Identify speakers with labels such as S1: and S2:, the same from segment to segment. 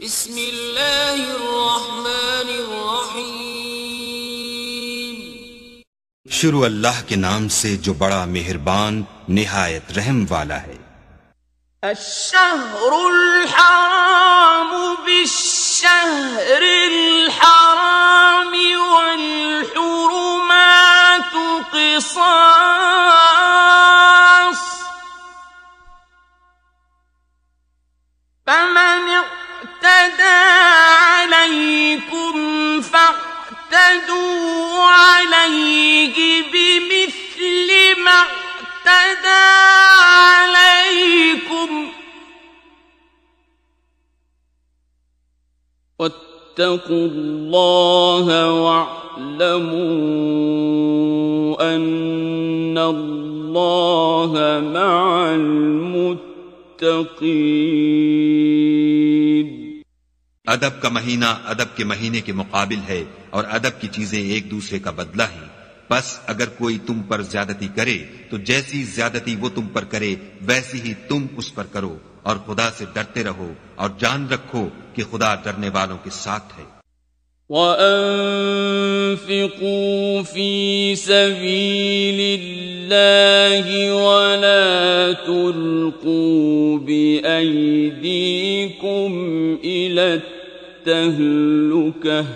S1: बिस्मिल्लाहिर्रहमानिर्रहीम।
S2: शुरू अल्लाह के नाम से जो बड़ा मेहरबान निहायत रहम वाला है।
S1: अश्शहरुल हराम बिश्शहरिल हराम वल हुरुमातु क़िसास फमन इअ्तदा अलैकुम फअ्तदू अलैहि बिमिस्लि मा इअ्तदा अलैकुम वत्तकुल्लाह वअलमू अन्नल्लाह मअल मुत्तक़ीन।
S2: अदब का महीना अदब के महीने के मुकाबिल है और अदब की चीजें एक दूसरे का बदला है। बस अगर कोई तुम पर ज्यादती करे तो जैसी ज्यादती वो तुम पर करे वैसी ही तुम उस पर करो और खुदा से डरते रहो और जान रखो कि खुदा डरने वालों के साथ है।
S1: वअन्फिक़ू फ़ी सबीलिल्लाहि वला तुल्क़ू बिअयदीकुम इला तहलुकह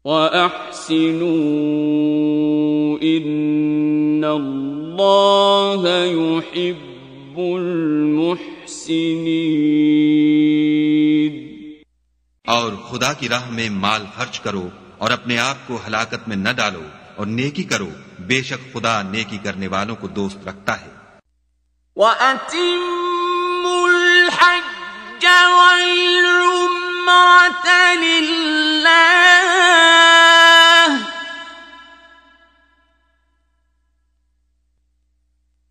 S1: वअहसिनू इन्नल्लाह युहिब्बुल मुहसिनीन।
S2: और खुदा की राह में माल खर्च करो और अपने आप को हलाकत में न डालो और नेकी करो, बेशक खुदा नेकी करने वालों को दोस्त रखता है।
S1: वअतिम्मुल हज्ज वल उम्रत लिल्लाह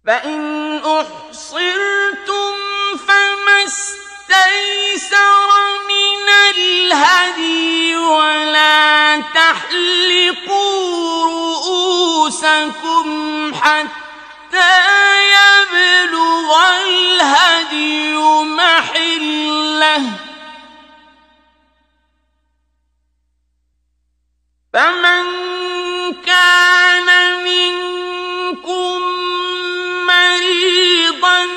S1: फ़इन उहसिरतुम फमस्तयसर मिनल हदी वला तहलिqू रुऊसकुम हत्ता यबलुगल हदी महल्लह फमन कान मिनकुम मरीदन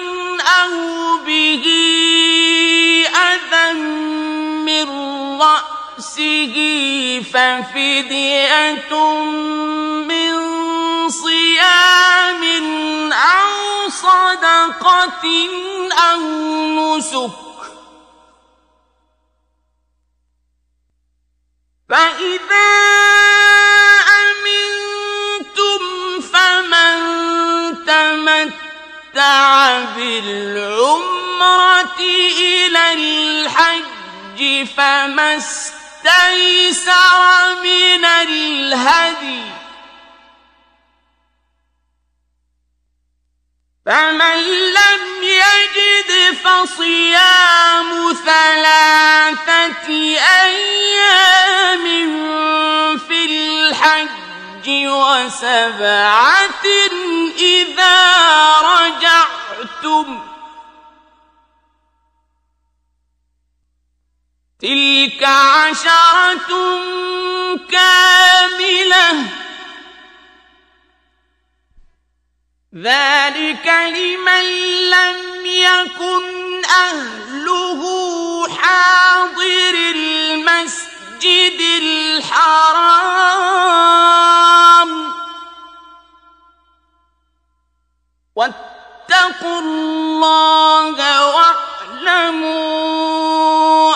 S1: औ बिही अज़न मिन रअसिही फफ़िद्यतुम मिन सियामिन औ सदक़तिन औ नुसुक फ़इज़ा अमिनतुम फमन तमत्तअ बिलउम्रति इलल हज्ज फमस्तयसर मिनल हदी फमन लम यजिद फसियाम थलाथति अय्याम फिल हज्ज वसबअतिन इज़ा रजअतुम तिल्क अशरतुन कामिलह ذلك لمن لم يكن أهله حاضر المسجد الحرام واتقوا الله واعلموا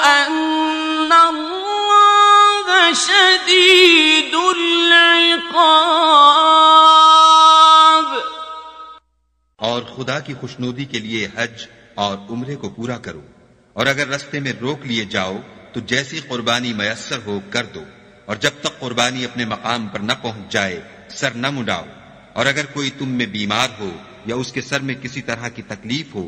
S1: أن الله شديد العقاب।
S2: और खुदा की खुशनुदी के लिए हज और उम्रे को पूरा करो, और अगर रास्ते में रोक लिए जाओ तो जैसी कुर्बानी मयस्सर हो कर दो, और जब तक कुर्बानी अपने मकाम पर न पहुंच जाए सर न मुंडाओ। और अगर कोई तुम में बीमार हो या उसके सर में किसी तरह की तकलीफ हो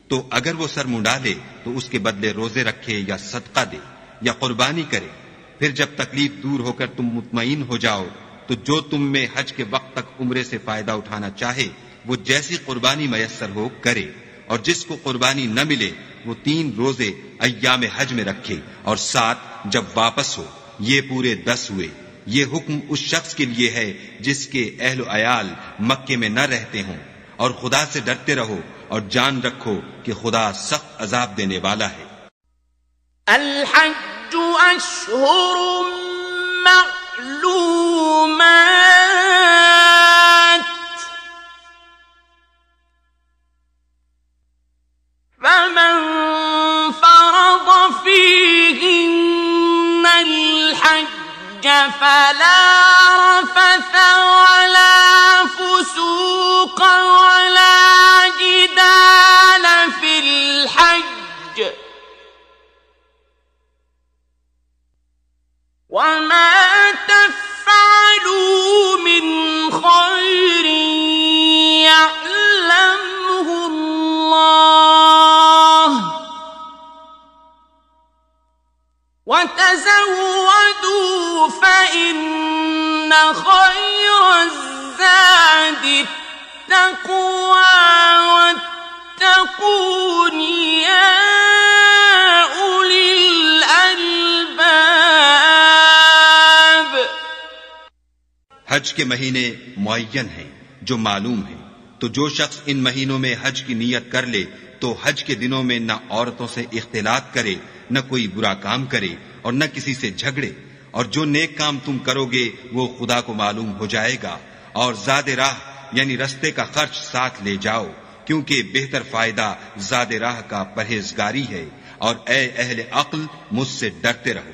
S2: तो अगर वो सर मुंडा ले तो उसके बदले रोजे रखे या सदका दे या कुर्बानी करे। फिर जब तकलीफ दूर होकर तुम मुतमईन हो जाओ तो जो तुम में हज के वक्त तक उम्रे से फायदा उठाना चाहे वो जैसी कुर्बानी मयस्सर हो करे, और जिसको कुर्बानी न मिले वो 3 रोजे अय्याम हज में रखे और 7 जब वापस हो। ये पूरे 10 हुए। ये हुक्म उस शख्स के लिए है जिसके अहल अयाल मक्के में न रहते हों। और खुदा से डरते रहो और जान रखो कि खुदा सख्त अजाब देने वाला है।
S1: अल-हज्जु अश्हुरुम मअलूमात फमन फरद फीहिन्नल हज्ज फला रफथ वला फुसूक वला जिदाल फिल हज्ज वमा तफ़अलू मिन खैरिन यअलमहु अल्लाह वतज़व्वदू फ़इन्न खैरज़्ज़ादि तक़वा वत्तक़ून या उलिल अलबाब।
S2: हज के महीने मुअय्यन हैं जो मालूम हैं, तो जो शख्स इन महीनों में हज की नीयत कर ले तो हज के दिनों में न औरतों से इख्तिलात करे, न कोई बुरा काम करे और न किसी से झगड़े। और जो नेक काम तुम करोगे वो खुदा को मालूम हो जाएगा। और ज़ादे राह यानी रस्ते का खर्च साथ ले जाओ, क्योंकि बेहतर फायदा ज़ादे राह का परहेजगारी है। और ए अहले अक्ल, मुझसे डरते रहो।